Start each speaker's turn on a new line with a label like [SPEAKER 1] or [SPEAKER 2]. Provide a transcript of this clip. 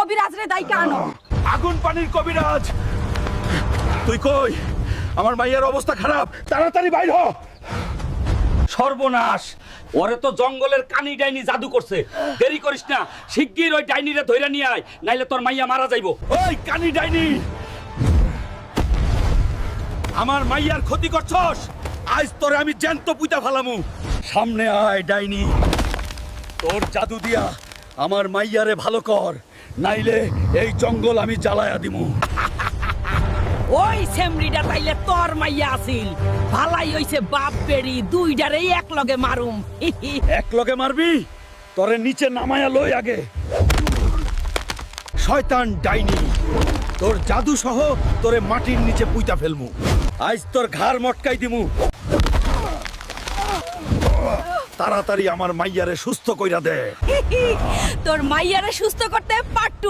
[SPEAKER 1] কবিরাজ রে দাইকা আনো।
[SPEAKER 2] আগুন পানির কবিরাজ তুই কই? আমার মাইয়ার অবস্থা খারাপ, তাড়াতাড়ি বাইর হ।
[SPEAKER 3] সর্বনাশ, ওরে তো জঙ্গলের কানি ডাইনি জাদু করছে। দেরি করিস না, শিগগির ওই ডাইনিরে ধইরা নিয়ে আয়, নাইলে তোর মাইয়া মারা যাইবো।
[SPEAKER 2] ওই কানি ডাইনি, আমার মাইয়ার ক্ষতি করছস, আজ তোরে আমি জ্যান্ত পুইতা ফালামু। সামনে আয় ডাইনি, তোর জাদু দিয়া আমার মাইয়ারে ভালো কর, নাইলে এই জঙ্গল আমি জ্বালায়া দিমু।
[SPEAKER 1] ওই সেমরিটা তাইলে তোর মাইয়া আছিল। ভালাই হইছে বাপ বেড়ি দুইটারে এক লগে মারুম।
[SPEAKER 2] এক লগে মারবি? তোরে নিচে নামায়া লই আগে। শয়তান ডাইনি, তোর জাদু সহ তোরে মাটির নিচে পুইতা ফেলমু। আজ তোর ঘাড় মটকাই দিমু। তাড়াতাড়ি আমার মাইয়ারে সুস্থ কইরা দে।
[SPEAKER 1] তোর মাইয়ারে সুস্থ করতে পাট্টু